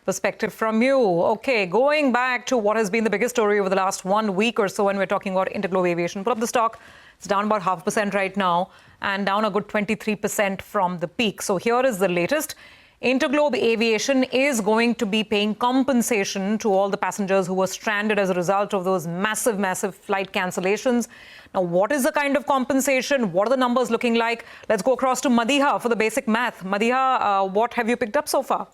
perspective from you. Okay, going back to what has been the biggest story over the last 1 week or so when we're talking about IndiGo Aviation. Pull up the stock. It's down about 0.5% right now and down a good 23% from the peak. So here is the latest. IndiGo Aviation is going to be paying compensation to all the passengers who were stranded as a result of those massive flight cancellations. Now, what is the kind of compensation? What are the numbers looking like? Let's go across to Madiha for the basic math. Madiha, what have you picked up so far?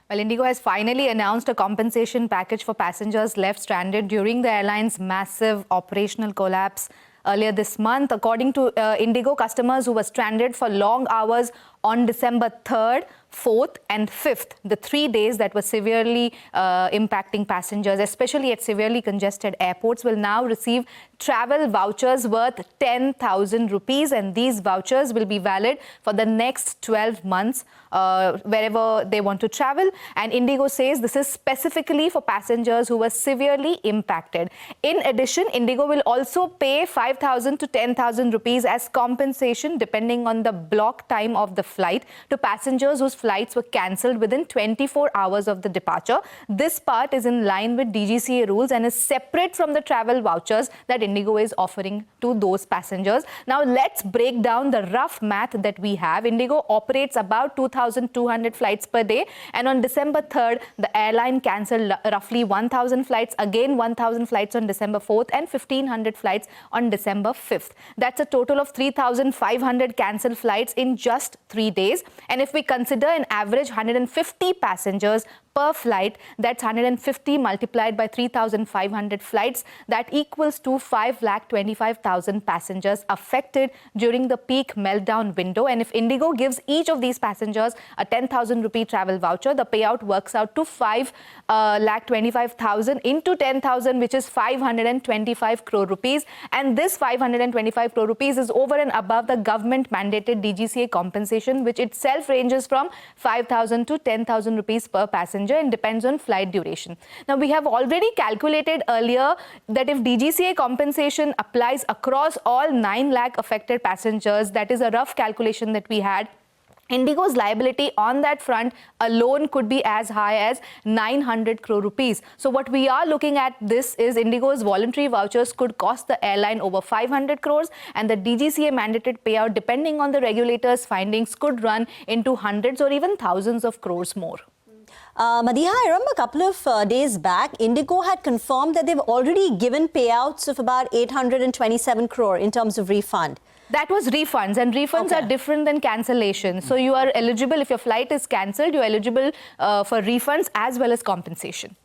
Well, IndiGo has finally announced a compensation package for passengers left stranded during the airline's massive operational collapse earlier this month. According to IndiGo, customers who were stranded for long hours on December 3rd, 4th and 5th, the 3 days that were severely impacting passengers, especially at severely congested airports, will now receive travel vouchers worth 10,000 rupees, and these vouchers will be valid for the next 12 months wherever they want to travel. And IndiGo says this is specifically for passengers who were severely impacted. In addition, IndiGo will also pay 5,000 to 10,000 rupees as compensation depending on the block time of the flight to passengers whose flights were cancelled within 24 hours of the departure. This part is in line with DGCA rules and is separate from the travel vouchers that IndiGo is offering to those passengers. Now, let's break down the rough math that we have. IndiGo operates about 2,200 flights per day, and on December 3rd, the airline cancelled roughly 1,000 flights, again 1,000 flights on December 4th, and 1,500 flights on December 5th. That's a total of 3,500 cancelled flights in just 3 days. And if we consider an average 150 passengers per flight, that's 150 multiplied by 3,500 flights. That equals to 5,25,000 passengers affected during the peak meltdown window. And if IndiGo gives each of these passengers a 10,000 rupee travel voucher, the payout works out to 5,25,000 into 10,000, which is 525 crore rupees. And this 525 crore rupees is over and above the government mandated DGCA compensation, which itself ranges from 5,000 to 10,000 rupees per passenger and depends on flight duration. Now, we have already calculated earlier that if DGCA compensation applies across all 9 lakh affected passengers, that is a rough calculation that we had, IndiGo's liability on that front alone could be as high as 900 crore rupees. So what we are looking at this is IndiGo's voluntary vouchers could cost the airline over 500 crores, and the DGCA mandated payout, depending on the regulator's findings, could run into hundreds or even thousands of crores more. Madiha, I remember a couple of days back, IndiGo had confirmed that they've already given payouts of about 827 crore in terms of refund. That was refunds, and refunds are different than cancellation. So you are eligible, if your flight is cancelled, you're eligible for refunds as well as compensation.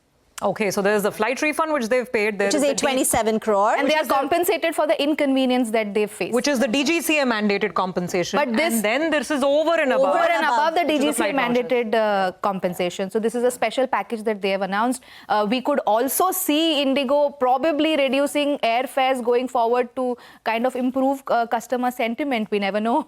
Okay, so there's the flight refund which they've paid. Which is 827 crore. And they are compensated for the inconvenience that they've faced. Which is the DGCA mandated compensation. But this, and then this is over and above. Over and above the DGCA mandated compensation. So this is a special package that they have announced. We could also see IndiGo probably reducing airfares going forward to kind of improve customer sentiment. We never know.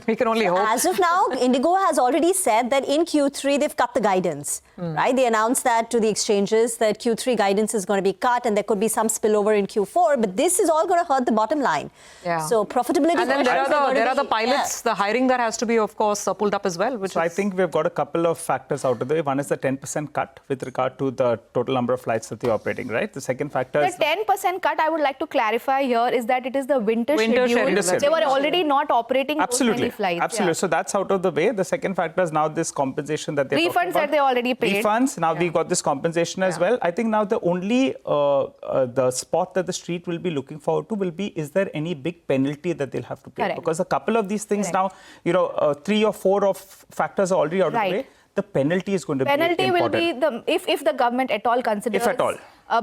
We can only hope. As of now, IndiGo has already said that in Q3 they've cut the guidance. Right? They announced that to the exchanges, that Q3 guidance is going to be cut and there could be some spillover in Q4, but this is all going to hurt the bottom line. Yeah. So profitability... And then there are the pilots, the hiring that has to be, of course, pulled up as well. So I think we've got a couple of factors out of the way. One is the 10% cut with regard to the total number of flights that they're operating, right? The second factor is... The 10% cut, I would like to clarify here, is that it is the winter schedule. They were already not operating those many flights. Absolutely. Yeah. So that's out of the way. The second factor is now this compensation that they're refunds that they already paid. Refunds. Now we got this compensation as well. I think now the only the spot that the street will be looking forward to will be, is there any big penalty that they'll have to pay? Correct. Because a couple of these things now, 3 or 4 of factors are already out of the way. The penalty is going to be important. Penalty will be if the government at all considers. If at all.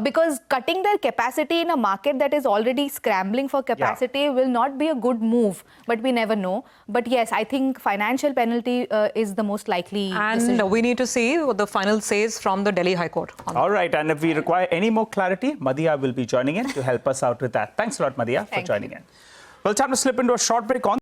Because cutting their capacity in a market that is already scrambling for capacity will not be a good move, but we never know. But yes, I think financial penalty is the most likely decision. We need to see what the final says from the Delhi High Court. All right, and if we require any more clarity, Madiha will be joining in to help us out with that. Thanks a lot, Madiha, for joining in. Well, time to slip into a short break on